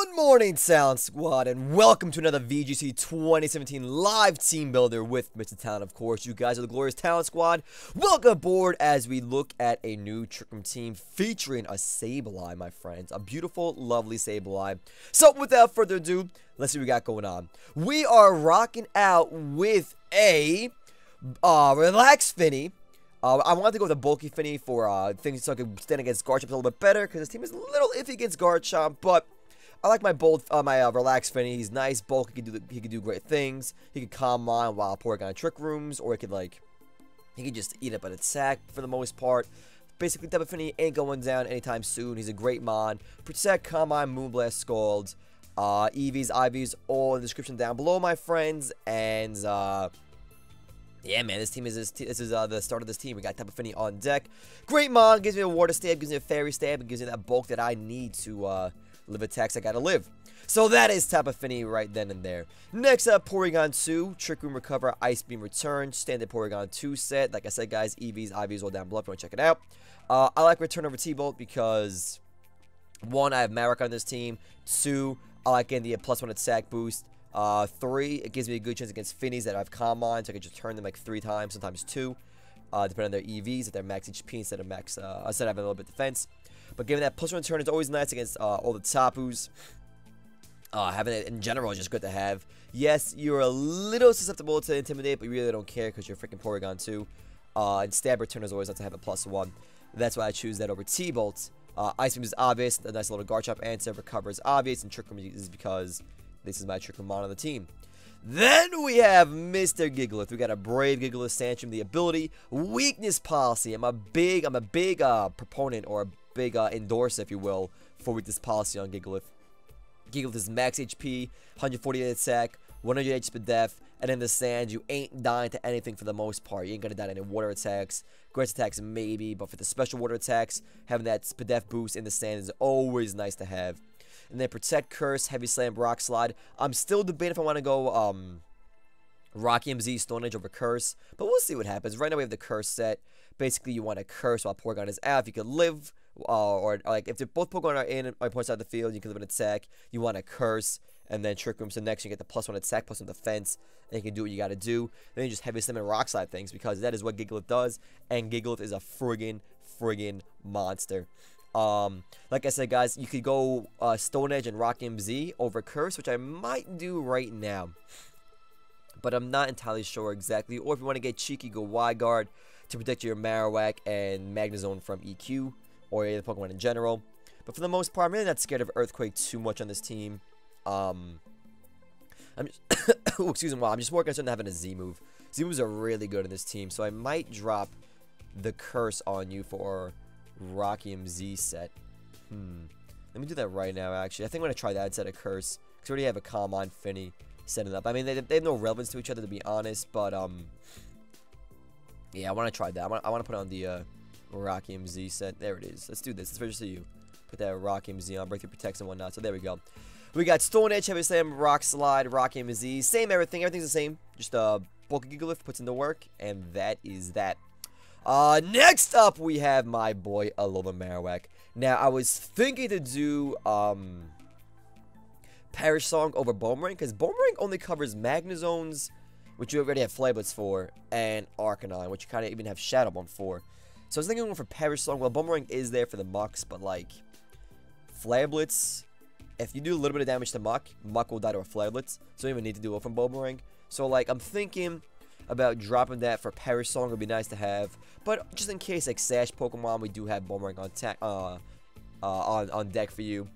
Good morning, Sound Squad, and welcome to another VGC 2017 live team builder with Mr. Talent. Of course, you guys are the glorious Talent Squad. Welcome aboard as we look at a new Trick Room team featuring a Sableye, my friends. A beautiful, lovely Sableye. So, without further ado, let's see what we got going on. We are rocking out with a relaxed Fini. I wanted to go with a bulky Fini for things so I could stand against Garchomp a little bit better, because this team is a little iffy against Garchomp, but I like my relaxed Fini. He's nice, bulky, he can do great things. He can calm mind while Porygon Trick Rooms, or he could just eat up an attack for the most part. Basically, Tapu Fini ain't going down anytime soon. He's a great mon. Protect, Calm Mind, Moonblast, Scald, EVs, IVs, all in the description down below, my friends. And yeah, man, this is the start of this team. We got Tapu Fini on deck. Great mon, gives me a water stab, gives me a fairy stab, and gives me that bulk that I need to live attacks I gotta live. So that is Tapu Fini right then and there. Next up, Porygon2, Trick Room Recover, Ice Beam Return, Standard Porygon2 set. Like I said, guys, EVs, IVs all down below if you want to check it out. I like Return over T-Bolt because, 1, I have Marowak on this team. 2, I like getting the +1 attack boost. 3, it gives me a good chance against Finis that I have Calm Mind, so I can just turn them like 3 times, sometimes 2, depending on their EVs, if they're max HP instead of max, instead of having a little bit of defense. But giving that +1 turn is always nice against all the Tapus. Having it in general is just good to have. Yes, you're a little susceptible to Intimidate, but you really don't care because you're freaking Porygon2. And Stab Return is always nice to have a +1. That's why I choose that over T-Bolt. Ice Beam is obvious. A nice little Garchomp answer. Recover is obvious. And Trick Room is because this is my Trick Room mon on the team. Then we have Mr. Gigalith. We got a Brave Gigalith Sandstream, the ability, weakness policy. I'm a big proponent, or a big endorser, if you will, for weakness policy on Gigalith. Gigalith is max HP, 148 attack, 100 HP def, and in the sand, you ain't dying to anything for the most part. You ain't gonna die to any water attacks. Grass attacks, maybe, but for the special water attacks, having that def boost in the sand is always nice to have. And then Protect, Curse, Heavy Slam, Rock Slide. I'm still debating if I want to go Rockium Z, Stone Edge over Curse, but we'll see what happens. Right now we have the Curse set. Basically, you want to Curse while Porygon is out. If you could live, or like if both Porygon are in on points out of the field, you can live an attack. You want to Curse, and then Trick Room. So next you get the +1 attack, +1 defense, and you can do what you got to do. Then you just Heavy Slam and Rock Slide things, because that is what Gigalith does, and Gigalith is a friggin' monster. Like I said, guys, you could go Stone Edge and Rockium Z over Curse, which I might do right now, but I'm not entirely sure exactly. Or if you want to get cheeky, go Wide Guard to protect your Marowak and Magnezone from EQ, or any other Pokemon in general. But for the most part, I'm really not scared of Earthquake too much on this team. I'm just oh, excuse me, I'm just more concerned having a Z move. Z moves are really good in this team, so I might drop the Curse on you for Rockium Z set. Let me do that right now, actually. I think I'm going to try that instead of Curse, because I already have a Calm Mind Fini setting up. I mean, they have no relevance to each other, to be honest, but yeah, I want to try that. I want to put on the Rockium Z set. There it is. Let's do this. Let's register you. Put that Rockium Z on, Breakthrough Protects and whatnot. So there we go. We got Stone Edge, Heavy Slam, Rock Slide, Rockium Z. Same everything. Everything's the same. Just bulk Gigalith puts into work, and that is that. Next up, we have my boy Alola Marowak. Now, I was thinking to do Perish Song over Boomerang, because Boomerang only covers Magnezones, which you already have Flare Blitz for, and Arcanine, which you kind of even have Shadow Bone for. So I was thinking of going for Perish Song. Well, Boomerang is there for the Mucks, but like, Flare Blitz, if you do a little bit of damage to Muck will die to a Flare Blitz, so you don't even need to do it from Boomerang. So like, I'm thinking about dropping that for Perish Song. Would be nice to have, but just in case, like Sash Pokemon, we do have Boomerang on deck for you.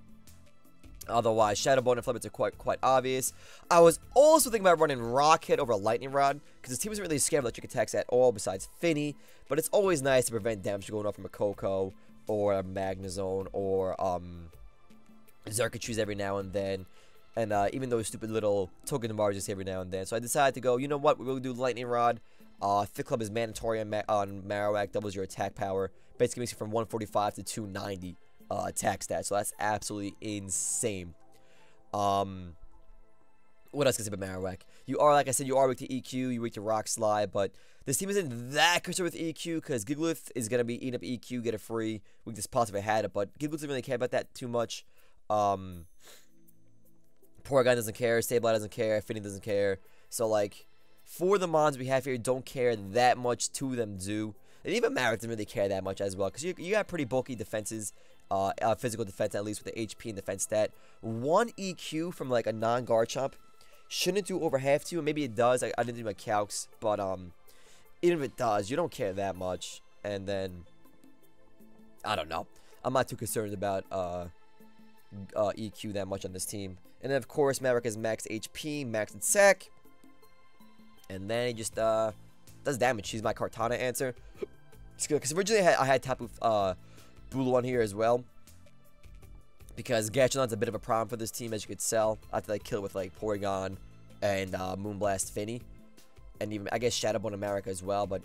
Otherwise, Shadow Bone and Flare Blitz are quite obvious. I was also thinking about running Rocket over Lightning Rod, because this team isn't really scared of electric attacks at all, besides Fini. But it's always nice to prevent damage going off from a Coco or a Magnezone or Xerkatries every now and then. And even those stupid little token Marges every now and then. So I decided to go, you know what, we'll do Lightning Rod. Thick Club is mandatory on Marowak, doubles your attack power. Basically makes it from 145 to 290 attack stats. So that's absolutely insane. What else can I say about Marowak? You are, like I said, you are weak to EQ, you're weak to Rock Slide, but this team isn't that concerned with EQ, because Gigalith is going to be eating up EQ, get it free. We can just possibly had it, but Gigalith doesn't really care about that too much. Porygon doesn't care, Sableye doesn't care, Fini doesn't care. So, like, for the mons we have here, don't care that much. Two of them do. And even Marowak doesn't really care that much as well, because you got pretty bulky defenses, physical defense at least with the HP and defense stat. 1 EQ from, like, a non-Garchomp shouldn't do over half to you. Maybe it does. I didn't do my calcs, but even if it does, you don't care that much. And then, I don't know. I'm not too concerned about EQ that much on this team. And then, of course, Marowak has max HP, max attack. And then he just does damage. He's my Kartana answer. It's good, because originally I had Tapu Bulu on here as well. Because Gastrodon's a bit of a problem for this team, as you could tell. I have to like kill it with like Porygon and Moonblast Fini. And even, I guess, Shadowbone and Marowak as well. But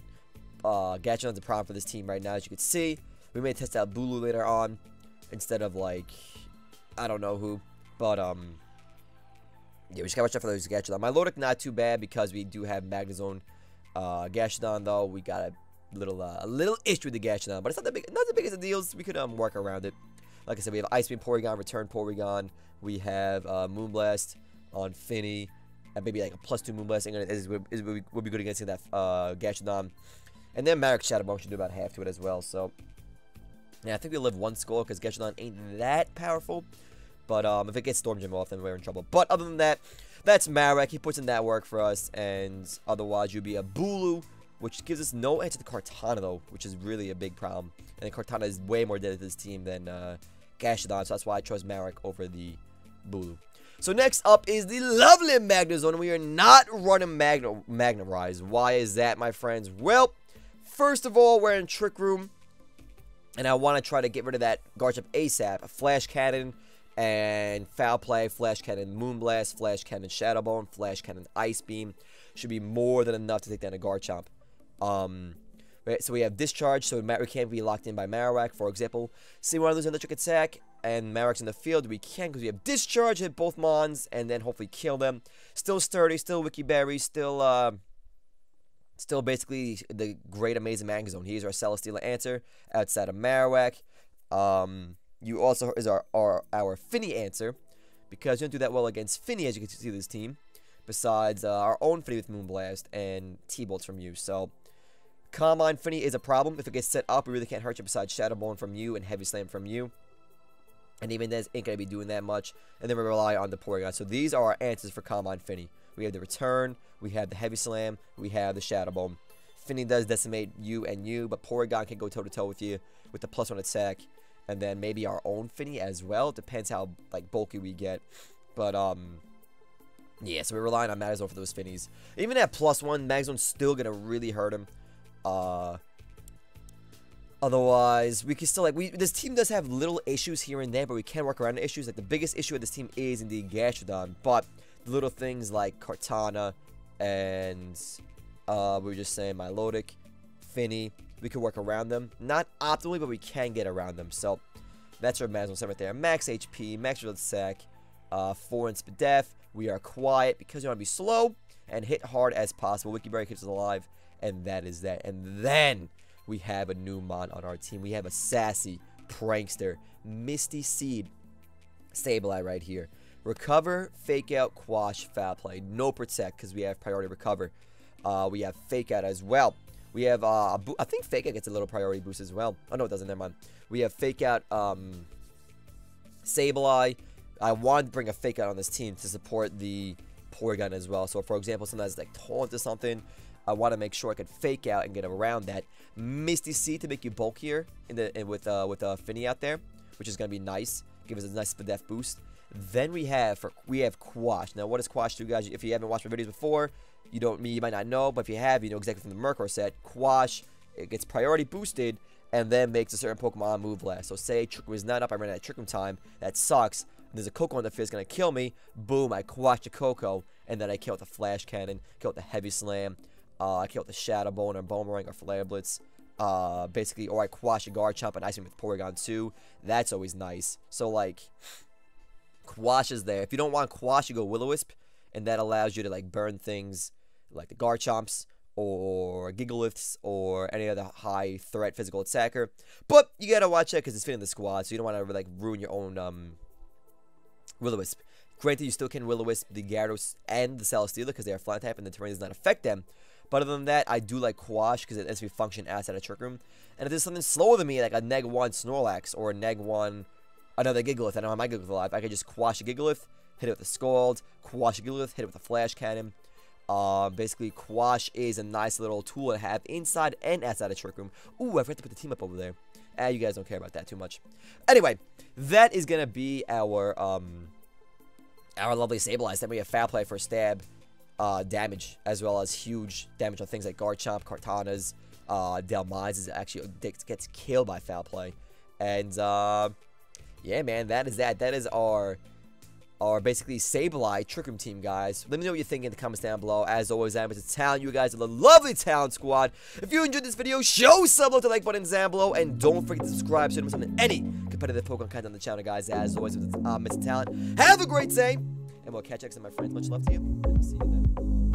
Gastrodon's a problem for this team right now, as you can see. We may test out Bulu later on. Instead of like, I don't know who. But yeah, we just gotta watch out for those Gastrodon. My Lodic not too bad because we do have Magnezone. Gastrodon though, we got a little issue with the Gastrodon, but it's not the biggest of deals. We could work around it. Like I said, we have Ice Beam Porygon, Return Porygon. We have Moonblast on Fini, and maybe like a +2 Moonblast would be good against that Gastrodon. And then Marowak Shadowbone should do about half to it as well. So yeah, I think we live 1 score because Gastrodon ain't that powerful. But if it gets Storm Gym off, then we're in trouble. But other than that, that's Marowak. He puts in that work for us. And otherwise, you'd be a Bulu, which gives us no answer to Kartana, though, which is really a big problem. And Kartana is way more dead to this team than Gastrodon, so that's why I chose Marowak over the Bulu. So next up is the lovely Magnezone. We are not running Magnerize. Why is that, my friends? Well, first of all, we're in Trick Room. And I want to try to get rid of that Garchomp ASAP. A Flash Cannon and Foul Play, Flash Cannon Moonblast, Flash Cannon Shadowbone, Flash Cannon Ice Beam. Should be more than enough to take down a Garchomp. Right, so we have Discharge, so we can't be locked in by Marowak, for example. See, we want to lose an electric attack, and Marowak's in the field. We can, because we have Discharge, hit both Mons, and then hopefully kill them. Still sturdy, still Wiki Berry, still basically the great, amazing Magnezone. He is our Celesteela answer outside of Marowak. You also is our Fini answer, because you don't do that well against Fini, as you can see this team. Besides our own Fini with Moonblast and T-Bolts from you. So, Calm Mind Fini is a problem. If it gets set up, we really can't hurt you besides Shadowbone from you and Heavy Slam from you. And even this ain't going to be doing that much. And then we rely on the Porygon. So these are our answers for Calm Mind Fini. We have the Return, we have the Heavy Slam, we have the Shadowbone. Fini does decimate you and you, but Porygon can go toe-to-toe with you with the +1 attack. And then maybe our own Fini as well. It depends how like bulky we get. But yeah, so we're relying on Magnezone for those Finis. Even at +1, Magnezone's still gonna really hurt him. Otherwise, we can still this team does have little issues here and there, but we can work around the issues. Like the biggest issue of this team is indeed Gastrodon, but the little things like Kartana and we were just saying Milotic, Fini, we can work around them. Not optimally, but we can get around them. So that's our Magnezone right there. Max HP, max attack, 4 in speed def. We are quiet because we want to be slow and hit hard as possible. Wiki Berry keeps us alive, and that is that. And then we have a new mon on our team. We have a Sassy, Prankster, Misty Seed, Sableye right here. Recover, Fake Out, Quash, Foul Play. No Protect because we have Priority Recover. We have Fake Out as well. We have, I think Fake Out gets a little priority boost as well. Oh, no, it doesn't. Never mind. We have Fake Out, Sableye. I wanted to bring a Fake Out on this team to support the Porygon as well. So, for example, sometimes like Taunt or something, I want to make sure I could Fake Out and get around that. Misty Seed to make you bulkier with Fini out there, which is going to be nice. Give us a nice def boost. Then we have Quash. Now, what does Quash do, guys? If you haven't watched my videos before, you might not know, but if you have, you know exactly from the Mercor set. Quash, it gets priority boosted and then makes a certain Pokemon Moonblast. So say Trick Room is not up, I ran out of Trick Room time. That sucks. There's a Coco on the field, it's going to kill me. Boom, I Quash the Coco, and then I kill with the Flash Cannon, kill with the Heavy Slam, I kill with the Shadow Bone or Boomerang or Flare Blitz. Basically, or I Quash a Garchomp and Ice Beam with Porygon2. That's always nice. So, like, Quash is there. If you don't want Quash, you go Will-O-Wisp, and that allows you to, like, burn things like the Garchomps or Gigaliths or any other high threat physical attacker. But you gotta watch that because it's fitting the squad, so you don't want to, like, ruin your own Will-O-Wisp. Granted, you still can Will-O-Wisp the Gyarados and the Celesteela because they are flying type and the terrain does not affect them. But other than that, I do like Quash because it lets me function outside of Trick Room. And if there's something slower than me, like a Neg 1 Snorlax or a Neg 1 another Gigalith, I don't have my Gigalith alive, I can just Quash a Gigalith, hit it with a Scald, Quash a Gigalith, hit it with a Flash Cannon. Basically, Quash is a nice little tool to have inside and outside of Trick Room. Ooh, I forgot to put the team up over there. You guys don't care about that too much. Anyway, that is going to be our lovely Sableye. Then we have Foul Play for stab damage, as well as huge damage on things like Garchomp, Kartanas. Delmines is actually gets killed by Foul Play. And yeah, man, that is that. That is our basically Sableye Trick Room team, guys. Let me know what you think in the comments down below. As always, I'm Mr.Talent. You guys are the lovely Talent Squad. If you enjoyed this video, show some love to the like button down below, and don't forget to subscribe so you don't miss on any competitive Pokemon content on the channel, guys. As always, Mr.Talent. Have a great day, and we'll catch you next time, my friends. Much love to you, and I'll see you then.